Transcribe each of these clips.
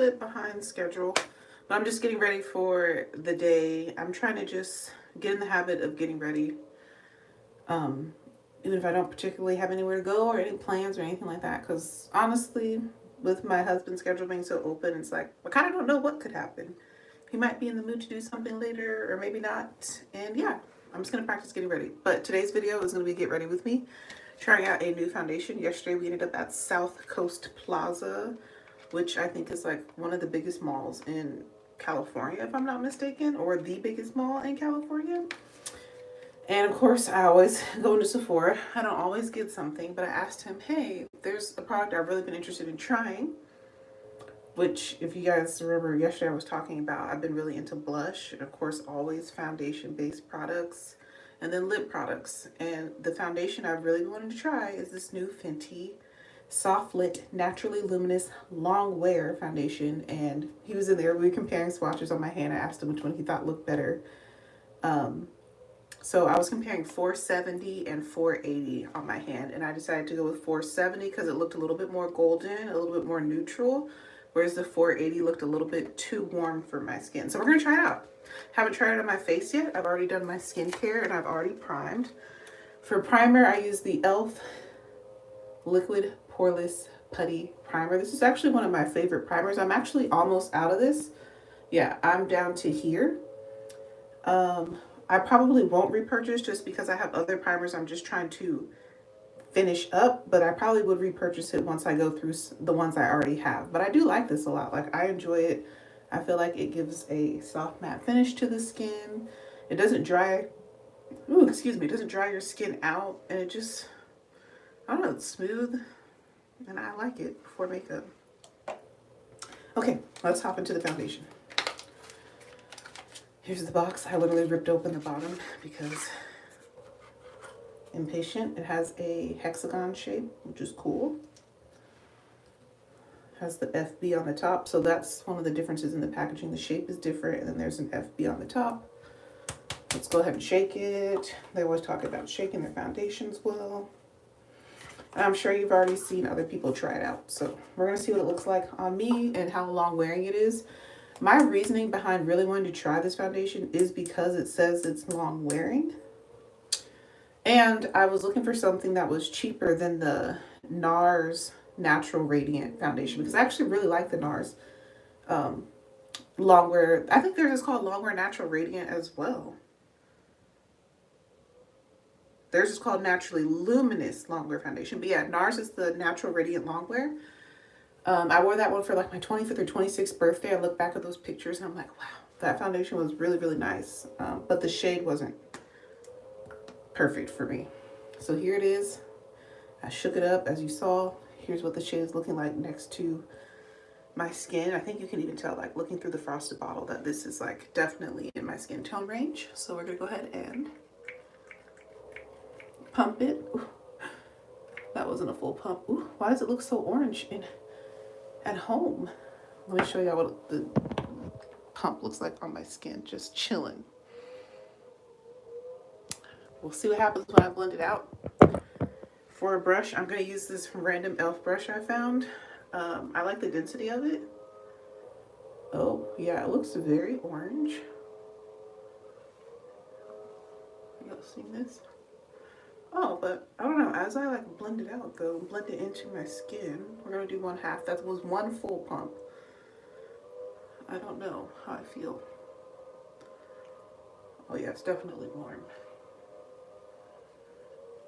bit behind schedule, but I'm just getting ready for the day. I'm trying to just get in the habit of getting ready. Um, Even if I don't particularly have anywhere to go or any plans or anything like that. Because honestly, with my husband's schedule being so open, it's like I kind of don't know what could happen. He might be in the mood to do something later or maybe not. And yeah, I'm just going to practice getting ready. But today's video is going to be get ready with me, trying out a new foundation. Yesterday we ended up at South Coast Plaza, which I think is like one of the biggest malls in California, if I'm not mistaken, or the biggest mall in California. And of course, I always go into Sephora. I don't always get something, but I asked him, hey, there's a product I've really been interested in trying, which, if you guys remember, yesterday I was talking about, I've been really into blush, and of course, always foundation-based products, and then lip products. And the foundation I've really wanted to try is this new Fenty Soft Lit Naturally Luminous Long Wear Foundation. And he was in there, we were comparing swatches on my hand. I asked him which one he thought looked better. So I was comparing 470 and 480 on my hand, and I decided to go with 470 because it looked a little bit more golden, a little bit more neutral, whereas the 480 looked a little bit too warm for my skin. So we're going to try it out. Haven't tried it on my face yet. I've already done my skincare and I've already primed. For primer, I use the e.l.f. Liquid Poreless Putty Primer. This is actually one of my favorite primers. I'm actually almost out of this. Yeah, I'm down to here. I probably won't repurchase just because I have other primers I'm just trying to finish up, but I probably would repurchase it once I go through the ones I already have. But I do like this a lot. Like, I enjoy it. I feel like it gives a soft matte finish to the skin. It doesn't dry, it doesn't dry your skin out, and it just, I don't know, it's smooth, and I like it before makeup. Okay, let's hop into the foundation. Here's the box. I literally ripped open the bottom because impatient. It has a hexagon shape, which is cool. It has the FB on the top, so that's one of the differences in the packaging. The shape is different, and then there's an FB on the top. Let's go ahead and shake it. They always talk about shaking their foundations well. And I'm sure you've already seen other people try it out. So we're going to see what it looks like on me and how long wearing it is. My reasoning behind really wanting to try this foundation is because it says it's long wearing. And I was looking for something that was cheaper than the NARS Natural Radiant Foundation, because I actually really like the NARS long wear. I think theirs is called Long Wear Natural Radiant as well. Theirs is called Naturally Luminous Long Wear Foundation. But yeah, NARS is the Natural Radiant Long Wear. I wore that one for like my 25th or 26th birthday. I look back at those pictures and I'm like, wow, that foundation was really, really nice. But the shade wasn't perfect for me. So here it is. I shook it up as you saw. Here's what the shade is looking like next to my skin. I think you can even tell, like looking through the frosted bottle, that this is like definitely in my skin tone range. So we're gonna go ahead and pump it. Ooh, that wasn't a full pump. Ooh, why does it look so orange at home? Let me show you what the pump looks like on my skin, just chilling. We'll see what happens when I blend it out. For a brush, I'm going to use this random e.l.f. brush I found. I like the density of it. Oh, yeah, it looks very orange. You guys seen this? Oh, but I don't know, as I like blend it out though, blend it into my skin, we're gonna do 1/2. That was one full pump. I don't know how I feel. Oh yeah, it's definitely warm.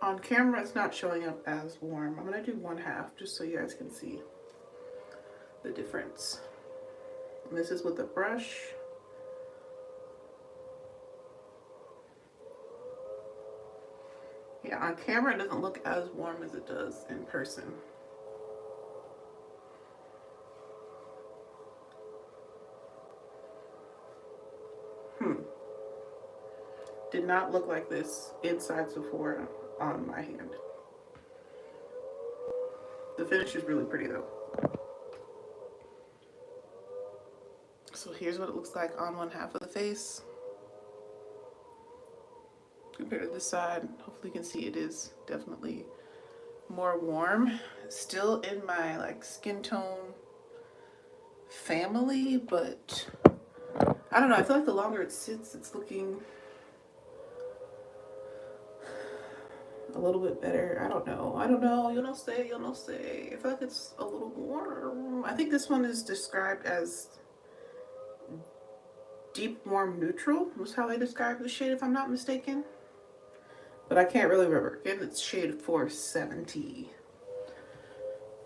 On camera, it's not showing up as warm. I'm gonna do 1/2 just so you guys can see the difference. And this is with a brush. Yeah, on camera it doesn't look as warm as it does in person. Did not look like this inside Sephora on my hand. The finish is really pretty though. So here's what it looks like on 1/2 of the face. Compared to this side, hopefully you can see it is definitely more warm. Still in my like skin tone family, but I don't know. I feel like the longer it sits, it's looking a little bit better. I don't know. I don't know. You'll not say. You'll not say. I feel like it's a little warm. I think this one is described as deep warm neutral. Was how they described the shade, if I'm not mistaken. But I can't really remember. Again, it's shade 470.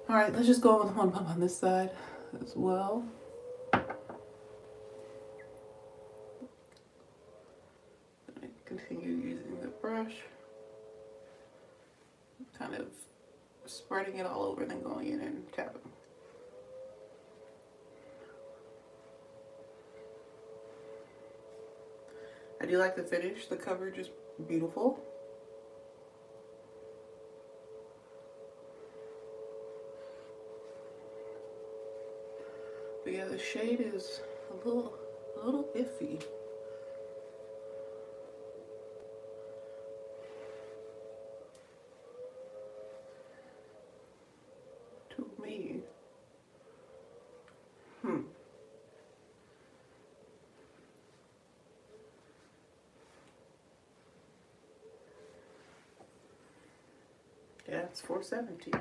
All right, let's just go with one pump on this side as well. Continue using the brush, kind of spreading it all over, then going in and tapping. I do like the finish. The coverage is beautiful. But yeah, the shade is a little iffy. To me. Yeah, it's 470.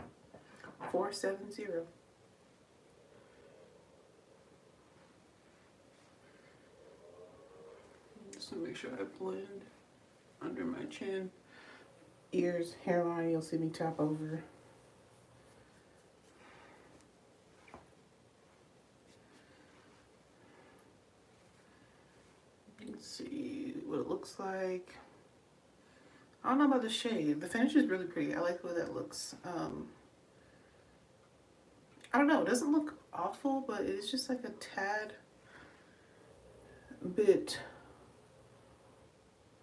470. Just to make sure I blend under my chin. Ears, hairline, you'll see me tap over. You can see what it looks like. I don't know about the shade. The finish is really pretty. I like the way that looks. I don't know. It doesn't look awful, but it's just like a tad bit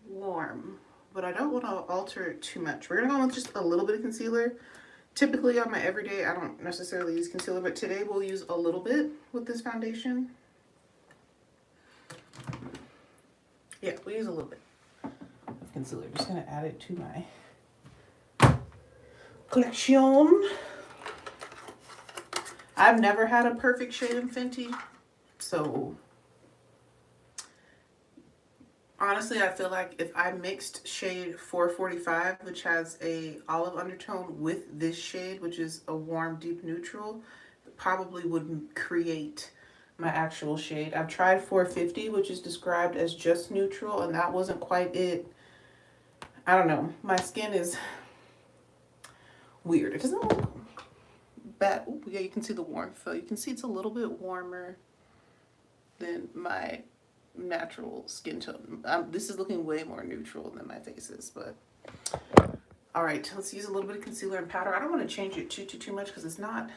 warm. But I don't want to alter it too much. We're going to go with just a little bit of concealer. Typically on my everyday, I don't necessarily use concealer, but today we'll use a little bit with this foundation. Yeah, we use a little bit of concealer. Just going to add it to my collection. I've never had a perfect shade in Fenty, so honestly, I feel like if I mixed shade 445, which has a olive undertone, with this shade, which is a warm, deep neutral, it probably wouldn't create my actual shade. I've tried 450, which is described as just neutral, and that wasn't quite it. I don't know. My skin is weird. It doesn't look bad. Ooh, yeah, you can see the warmth. So you can see it's a little bit warmer than my natural skin tone. This is looking way more neutral than my face is, but all right, let's use a little bit of concealer and powder. I don't want to change it too much because it's not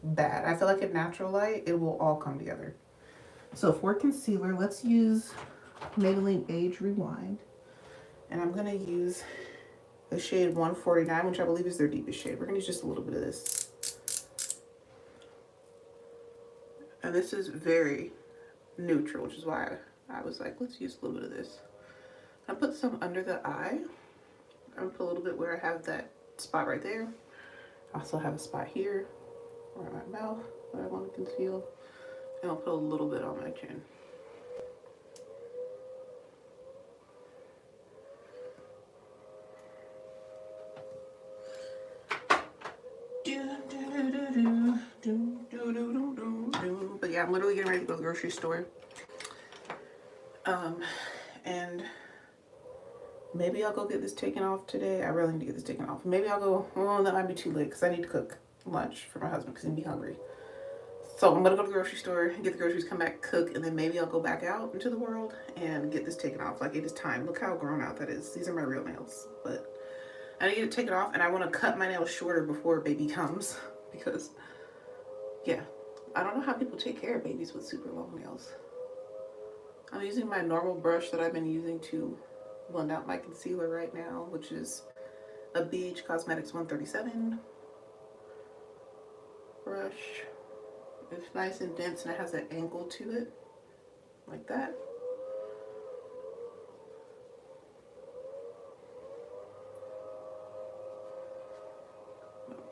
bad. I feel like in natural light it will all come together. So for concealer, let's use Maybelline Age Rewind, and I'm gonna use the shade 149, which I believe is their deepest shade. We're gonna use just a little bit of this, and this is very neutral, which is why I was like, let's use a little bit of this. I put some under the eye. I'm gonna put a little bit where I have that spot right there. I also have a spot here around my mouth that I want to conceal, and I'll put a little bit on my chin. But yeah, I'm literally getting ready to go to the grocery store. And maybe I'll go get this taken off today. I really need to get this taken off. Maybe I'll go, oh, that might be too late because I need to cook lunch for my husband because he'd be hungry. So I'm going to go to the grocery store, get the groceries, come back, cook, and then maybe I'll go back out into the world and get this taken off. Like, it is time. Look how grown out that is. These are my real nails. But I need to take it off, and I want to cut my nails shorter before baby comes because, yeah, I don't know how people take care of babies with super long nails. I'm using my normal brush that I've been using to blend out my concealer right now, which is a BH Cosmetics 137 brush. It's nice and dense, and it has an angle to it, like that.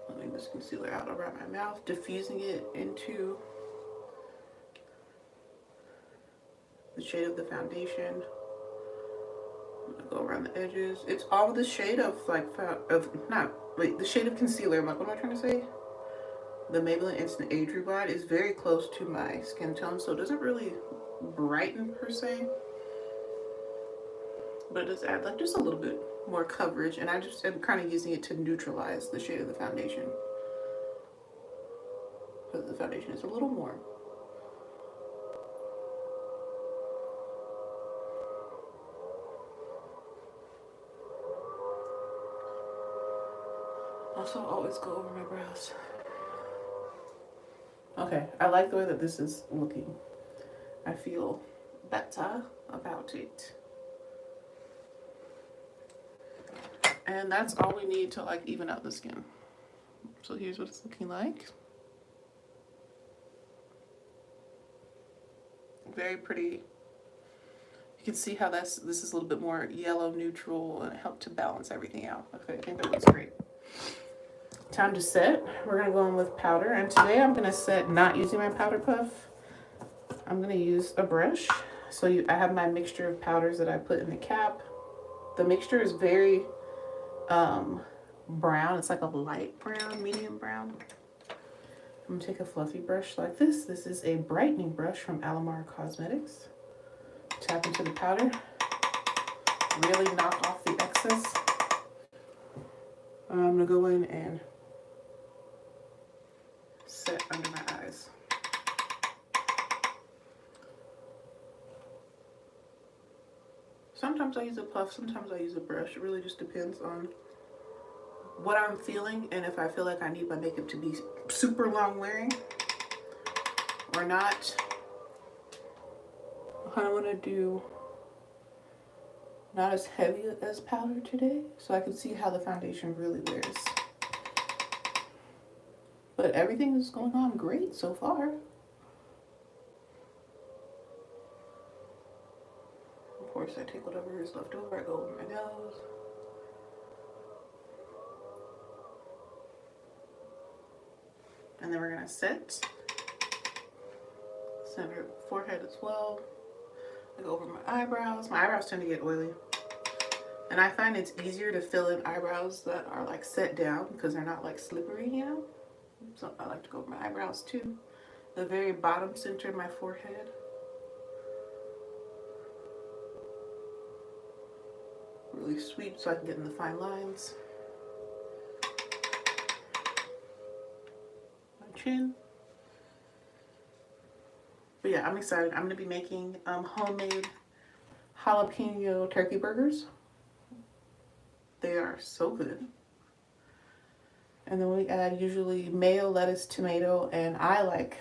Blending this concealer out around my mouth, diffusing it into the shade of the foundation. I'm gonna go around the edges. It's all the shade of the shade of concealer. Like, what am I trying to say? The Maybelline Instant Age Revive is very close to my skin tone, so it doesn't really brighten per se, but it does add like just a little bit more coverage, and I just am kind of using it to neutralize the shade of the foundation, because the foundation is a little warm. Also, always go over my brows. Okay, I like the way that this is looking. I feel better about it. And that's all we need to like even out the skin. So here's what it's looking like. Very pretty. You can see how this is a little bit more yellow neutral, and it helped to balance everything out. Okay, I think that looks great. Time to set. We're gonna go in with powder, and today I'm gonna set not using my powder puff. I'm gonna use a brush. So I have my mixture of powders that I put in the cap. The mixture is very brown. It's like a light brown, medium brown. I'm gonna take a fluffy brush like this. This is a brightening brush from Alamar Cosmetics. Tap into the powder. Really knock off the excess. I'm gonna go in and set under my eyes. Sometimes I use a puff, sometimes I use a brush. It really just depends on what I'm feeling and if I feel like I need my makeup to be super long wearing or not. I kind of want to do not as heavy as powder today, so I can see how the foundation really wears. But everything is going on great so far. Of course, I take whatever is left over, I go over my nose. And then we're gonna set center forehead as well. I go over my eyebrows. My eyebrows tend to get oily. And I find it's easier to fill in eyebrows that are like set down because they're not like slippery, you know? So I like to go over my eyebrows too. The very bottom center of my forehead. Really sweep so I can get in the fine lines. My chin. But yeah, I'm excited. I'm going to be making homemade jalapeno turkey burgers. They are so good. And then we add usually mayo, lettuce, tomato, and I like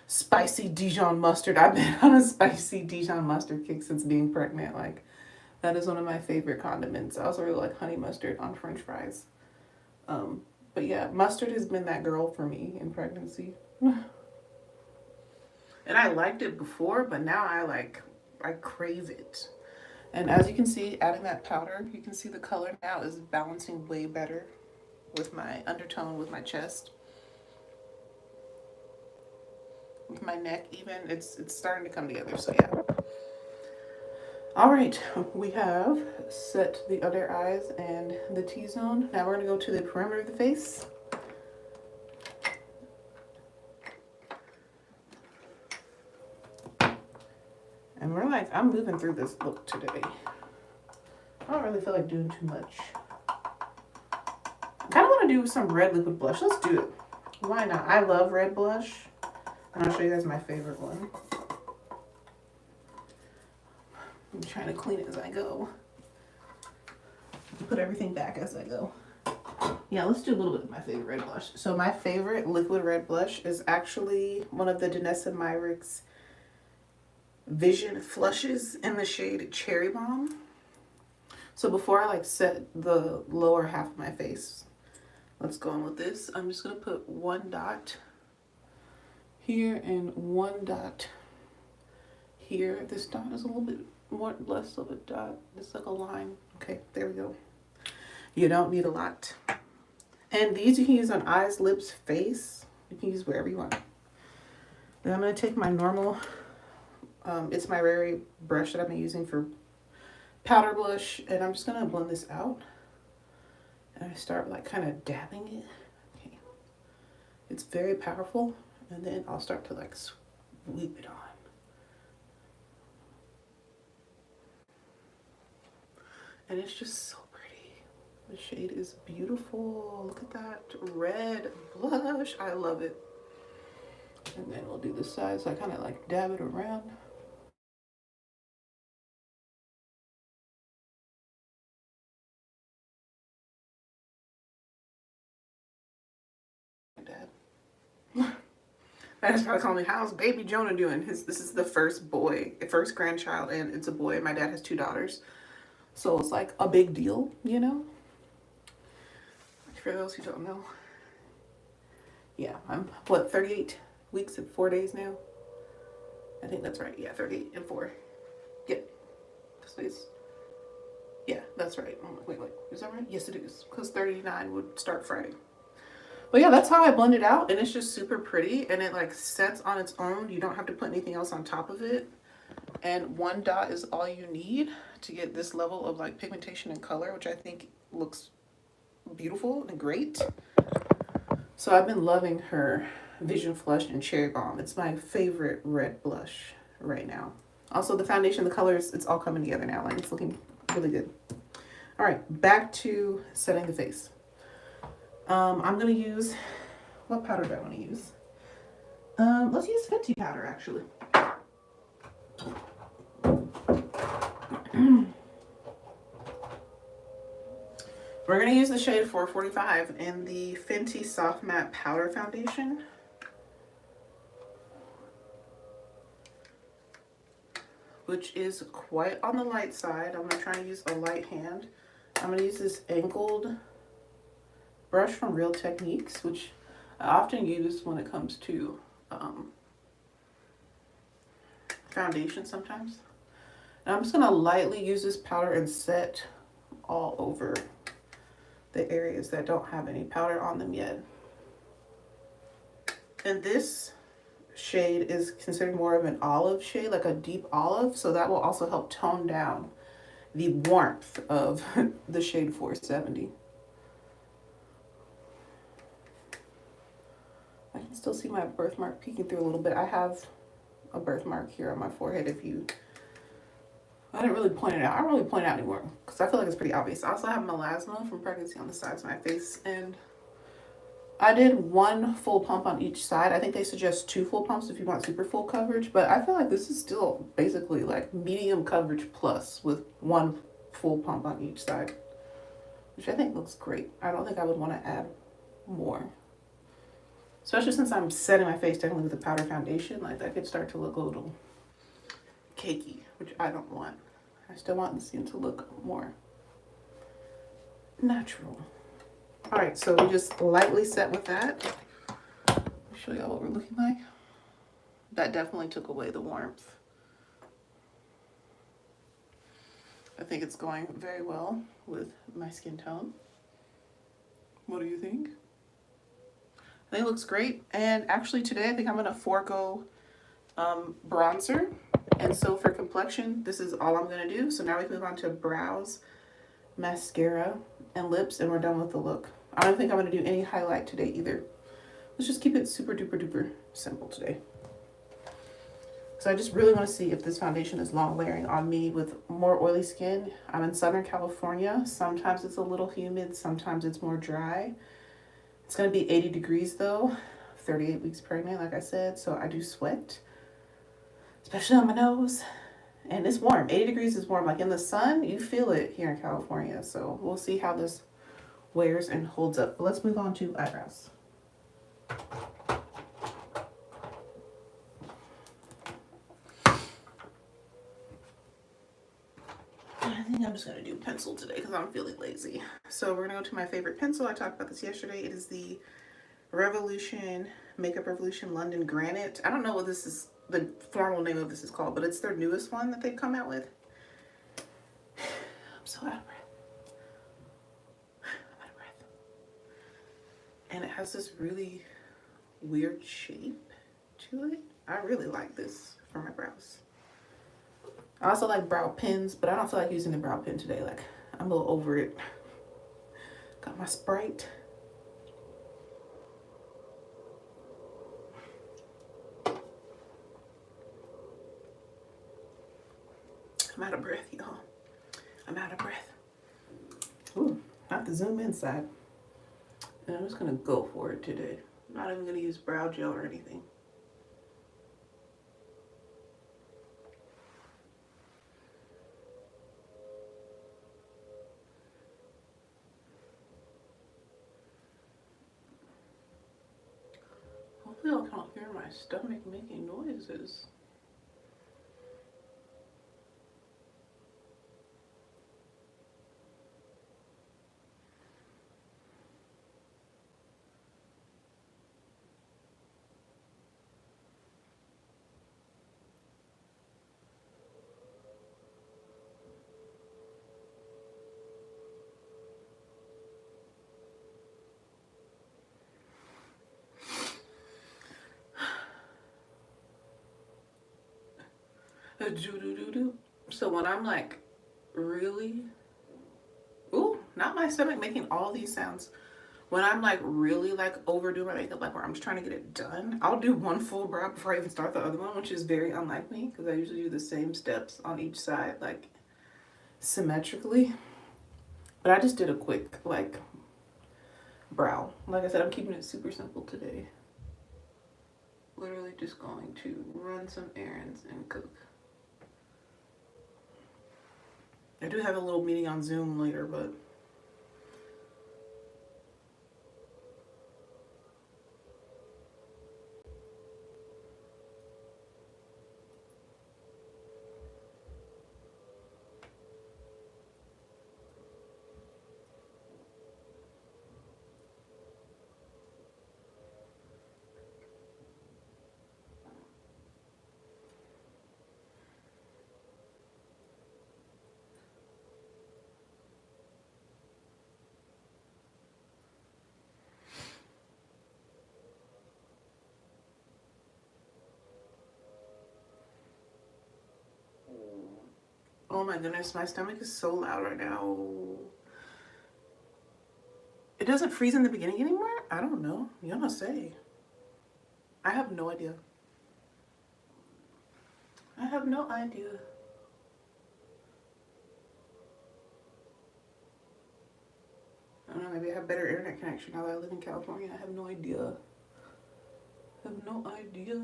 spicy Dijon mustard. I've been on a spicy Dijon mustard kick since being pregnant. Like, that is one of my favorite condiments. I also really like honey mustard on French fries. But yeah, mustard has been that girl for me in pregnancy. And I liked it before, but now I crave it. And as you can see, adding that powder, you can see the color now is balancing way better with my undertone, with my chest, with my neck even. It's starting to come together, so yeah. All right, we have set the other eyes and the T-zone. Now we're gonna go to the perimeter of the face. And I'm moving through this look today. I don't really feel like doing too much. I kind of want to do some red liquid blush. Let's do it. Why not? I love red blush. And I'll show you guys my favorite one. I'm trying to clean it as I go. Put everything back as I go. Yeah, let's do a little bit of my favorite red blush. So my favorite liquid red blush is actually one of the Danessa Myricks Vision Flushes in the shade Cherry Bomb. So before I set the lower half of my face, let's go on with this. I'm just gonna put one dot here and one dot here. This dot is a little bit less of a dot. It's like a line. Okay, there we go. You don't need a lot. And these you can use on eyes, lips, face. You can use wherever you want. Then I'm gonna take my normal It's my Rary brush that I've been using for powder blush, and I'm just gonna blend this out. And I start like kind of dabbing it. Okay. It's very powerful, and then I'll start to like sweep it on. And it's just so pretty. The shade is beautiful. Look at that red blush. I love it. And then we'll do the sides. So I kind of like dab it around. Dad. My dad's probably calling me, how's baby Jonah doing? This is the first boy, first grandchild, and it's a boy. My dad has 2 daughters. So it's like a big deal, you know? For those who don't know. Yeah, I'm, what, 38 weeks and 4 days now? I think that's right. Yeah, 38 and 4. Yep. This yeah, that's right. Wait, is that right? Yes, it is. Because 39 would start Friday. But yeah, that's how I blend it out. And it's just super pretty. And it like sets on its own. You don't have to put anything else on top of it. And 1 dot is all you need to get this level of like pigmentation and color, which I think looks beautiful and great. So I've been loving her Vision Flush and Cherry Bomb. It's my favorite red blush right now. Also the foundation, the colors, it's all coming together now. Like it's looking really good. All right, back to setting the face. I'm gonna use, what powder do I want to use? Let's use Fenty powder actually. We're gonna use the shade 445 in the Fenty Soft Matte Powder Foundation. Which is quite on the light side. I'm gonna try to use a light hand. I'm gonna use this angled brush from Real Techniques, which I often use when it comes to foundation sometimes. And I'm just gonna lightly use this powder and set all over the areas that don't have any powder on them yet. And this shade is considered more of an olive shade, like a deep olive, so that will also help tone down the warmth of the shade 470. I can still see my birthmark peeking through a little bit. I have a birthmark here on my forehead. I didn't really point it out. I don't really point it out anymore because I feel like it's pretty obvious. I also have melasma from pregnancy on the sides of my face, and I did 1 full pump on each side. I think they suggest 2 full pumps if you want super full coverage, but I feel like this is still basically like medium coverage plus with 1 full pump on each side, which I think looks great. I don't think I would want to add more, especially since I'm setting my face definitely with a powder foundation. Like that could start to look a little cakey, which I don't want. I still want the skin to look more natural. All right, so we just lightly set with that. I'll show y'all what we're looking like. That definitely took away the warmth. I think it's going very well with my skin tone. What do you think? I think it looks great. And actually today I think I'm gonna forego bronzer. And so for complexion, this is all I'm gonna do. So now we move on to brows, mascara, and lips, and we're done with the look. I don't think I'm gonna do any highlight today either. Let's just keep it super duper duper simple today. So I just really want to see if this foundation is long layering on me with more oily skin. I'm in Southern California. Sometimes it's a little humid, sometimes it's more dry. It's gonna be 80 degrees though. 38 weeks pregnant, like I said, so I do sweat, especially on my nose. And it's warm. 80 degrees is warm. Like in the sun, you feel it here in California. So we'll see how this wears and holds up. But let's move on to eyebrows. I think I'm just going to do pencil today because I'm feeling lazy. So we're going to go to my favorite pencil. I talked about this yesterday. It is the Revolution, Makeup Revolution London Granite. I don't know what this is, the formal name of this is called, but it's their newest one that they've come out with. I'm so out of breath. I'm out of breath. And it has this really weird shape to it. I really like this for my brows. I also like brow pens, but I don't feel like using the brow pen today. Like, I'm a little over it. Got my Sprite. I'm out of breath, y'all. I'm out of breath. Ooh, not the zoom in side. And I'm just gonna go for it today. I'm not even gonna use brow gel or anything. Hopefully I can't hear my stomach making noises. So when I'm like really, ooh, not my stomach making all these sounds. When I'm like really like overdoing my makeup, like where I'm just trying to get it done, I'll do one full brow before I even start the other one, which is very unlike me because I usually do the same steps on each side, like symmetrically. But I just did a quick like brow. Like I said, I'm keeping it super simple today. Literally just going to run some errands and cook. I do have a little meeting on Zoom later, but oh my goodness, my stomach is so loud right now. It doesn't freeze in the beginning anymore? I don't know. You don't say. I have no idea. I have no idea. I don't know, maybe I have better internet connection now that I live in California. I have no idea. I have no idea.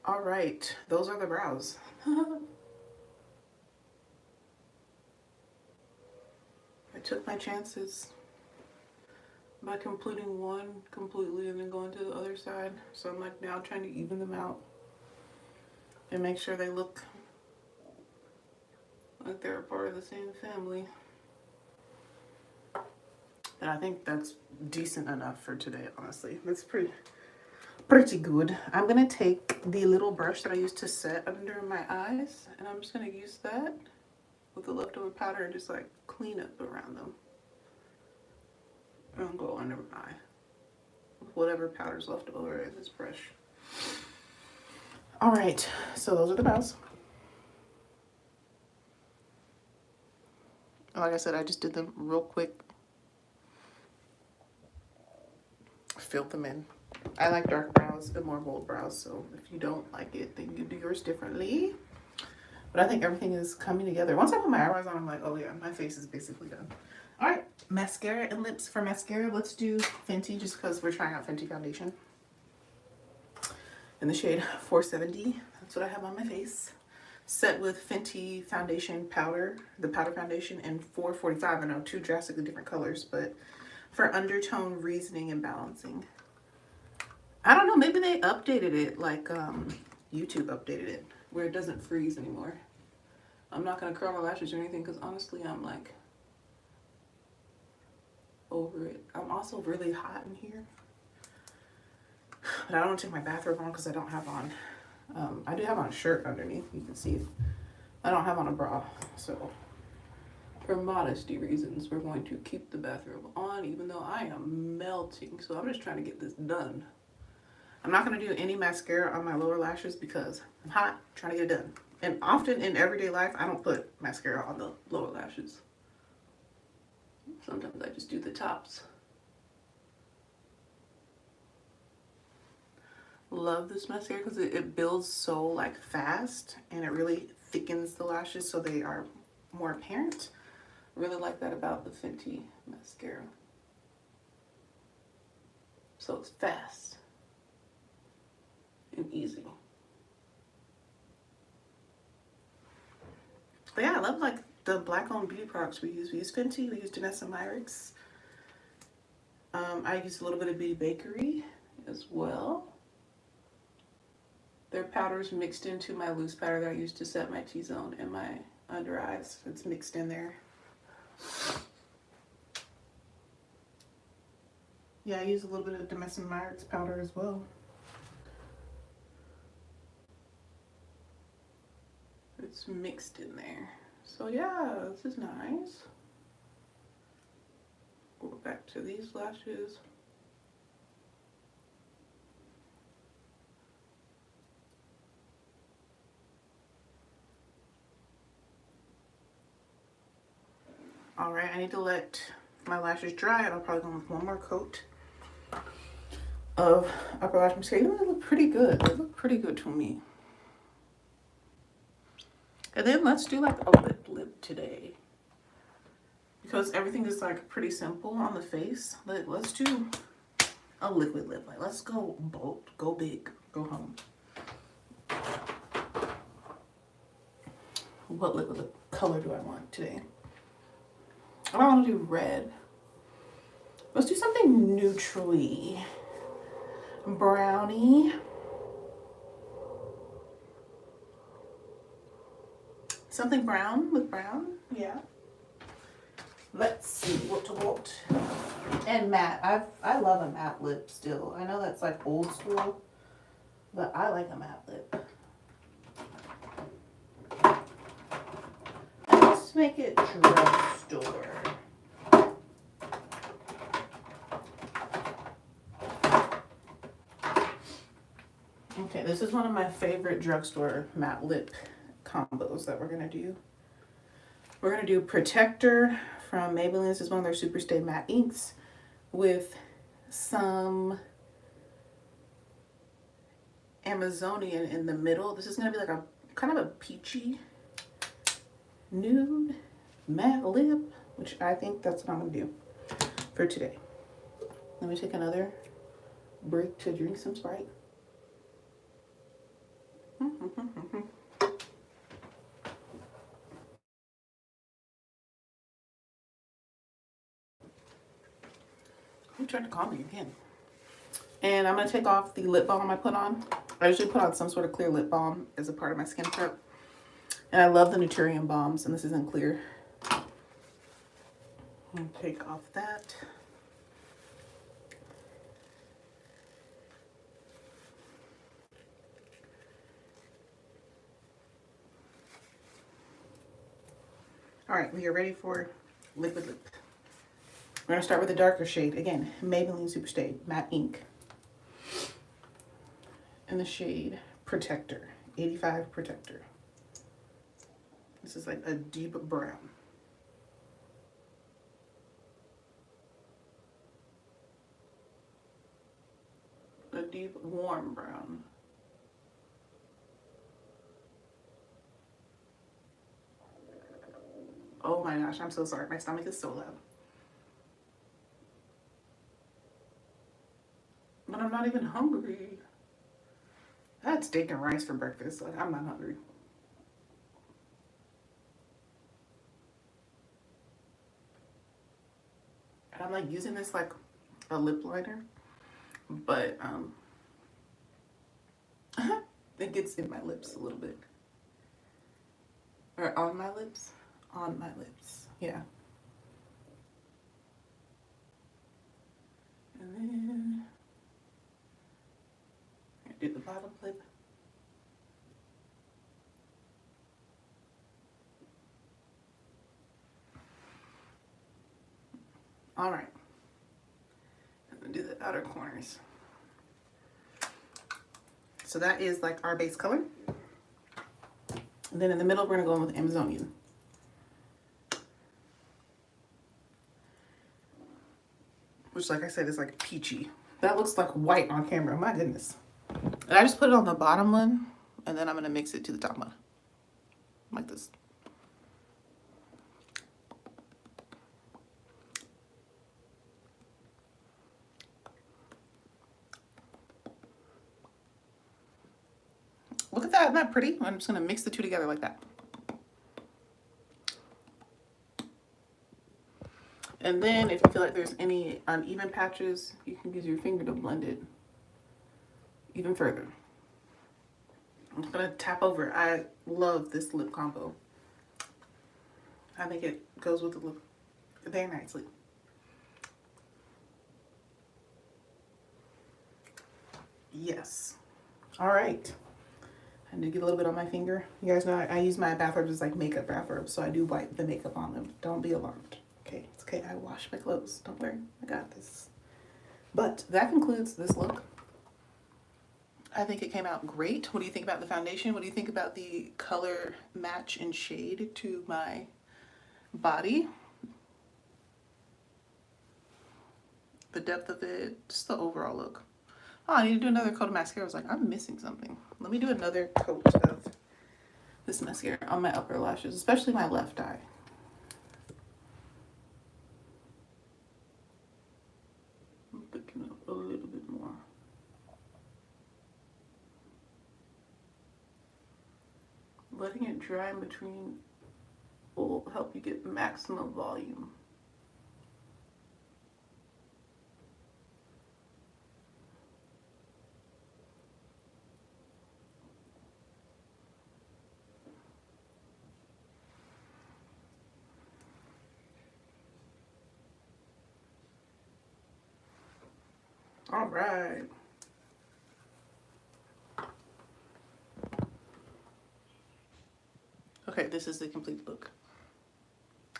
All right, those are the brows. I took my chances by completing one completely and then going to the other side. So I'm like now trying to even them out and make sure they look like they're a part of the same family. And I think that's decent enough for today, honestly. That's pretty good. I'm gonna take the little brush that I used to set under my eyes and I'm just gonna use that with the leftover powder and just like clean up around them. And go under my eye with whatever powder's left over in this brush. All right, so those are the brows. Like I said, I just did them real quick. Filled them in. I like dark brows and more bold brows, so if you don't like it, then you do yours differently. But I think everything is coming together. Once I put my eyebrows on, I'm like, oh yeah, my face is basically done. All right, mascara and lips. For mascara, let's do Fenty just because we're trying out Fenty foundation. In the shade 470, that's what I have on my face. Set with Fenty foundation powder, the powder foundation, and 445. I know, two drastically different colors, but for undertone, reasoning, and balancing. I don't know, maybe they updated it like YouTube updated it, where it doesn't freeze anymore. I'm not gonna curl my lashes or anything because honestly, I'm like over it. I'm also really hot in here. But I don't take my bathrobe on because I don't have on, I do have on a shirt underneath, you can see it. I don't have on a bra, so for modesty reasons, we're going to keep the bathrobe on even though I am melting. So I'm just trying to get this done I'm not going to do any mascara on my lower lashes because I'm hot, trying to get it done. And often in everyday life, I don't put mascara on the lower lashes. Sometimes I just do the tops. Love this mascara because it builds so like fast and it really thickens the lashes so they are more apparent. Really like that about the Fenty mascara. So it's fast and easy. But yeah, I love like the black owned beauty products we use. We use Fenty, we use Danessa Myricks. I use a little bit of Beauty Bakery as well. Their powders mixed into my loose powder that I use to set my T-zone and my under eyes. It's mixed in there. Yeah, I use a little bit of Danessa Myricks powder as well. It's mixed in there. So yeah, this is nice. Go back to these lashes. All right, I need to let my lashes dry and I'll probably go with one more coat of upper lash mascara. They look pretty good. They look pretty good to me. And then let's do like a lip today. Because everything is like pretty simple on the face. Let's do a liquid lip. Like let's go bold, go big, go home. What liquid lip color do I want today? I don't want to do red. Let's do something neutrally. Brownie. Something brown with brown, yeah. Let's see what. And matte. I love a matte lip still. I know that's like old school, but I like a matte lip. And let's make it drugstore. Okay, this is one of my favorite drugstore matte lip combos that we're gonna do. We're gonna do Protector from Maybelline. This is one of their Super Stay Matte Inks with some Amazonian in the middle. This is gonna be like a kind of a peachy nude matte lip, which I think that's what I'm gonna do for today. Let me take another break to drink some Sprite. Who tried to call me again? And I'm going to take off the lip balm I put on. I usually put on some sort of clear lip balm as a part of my skin prep. And I love the Naturium balms, and this isn't clear. I'm going to take off that. All right, we are ready for liquid lip. We're going to start with a darker shade. Again, Maybelline Super Stay Matte Ink. In the shade Protector, 85 Protector. This is like a deep brown. A deep warm brown. Oh my gosh, I'm so sorry. My stomach is so loud. But I'm not even hungry. I had steak and rice for breakfast, so I'm not hungry. And I'm like using this like a lip liner, but it gets in my lips a little bit. Or on my lips? On my lips, yeah. And then I do the bottom lip. All right. And then do the outer corners. So that is like our base color. And then in the middle, we're gonna go in with Amazonian. Which, like I said, is like peachy. That looks like white on camera, my goodness. And I just put it on the bottom one, and then I'm gonna mix it to the top one. Like this. Look at that, isn't that pretty? I'm just gonna mix the two together like that. And then if you feel like there's any uneven patches, you can use your finger to blend it even further. I'm just gonna tap over. I love this lip combo. I think it goes with the lip very nicely. Yes. All right. I need to get a little bit on my finger. You guys know I use my bathrobes as like makeup bathrobes, so I do wipe the makeup on them. Don't be alarmed. Okay, it's okay. I wash my clothes. Don't worry. I got this. But that concludes this look. I think it came out great. What do you think about the foundation? What do you think about the color match and shade to my body? The depth of it, just the overall look. Oh, I need to do another coat of mascara. I was like, I'm missing something. Let me do another coat of this mascara on my upper lashes, especially my left eye. I'm picking up a little bit more. Letting it dry in between will help you get maximum volume. All right. Okay, this is the complete look.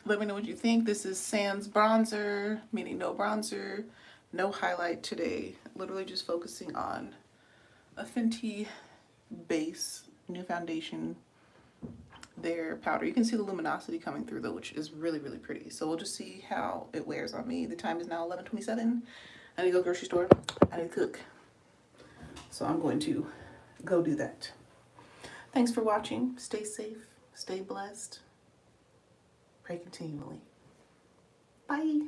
Let me know what you think. This is Sans bronzer, meaning no bronzer, no highlight today. Literally just focusing on a Fenty base, new foundation, their powder. You can see the luminosity coming through though, which is really, really pretty. So we'll just see how it wears on me. The time is now 11:27. I need to go grocery store. I need to cook. So I'm going to go do that. Thanks for watching. Stay safe. Stay blessed. Pray continually. Bye.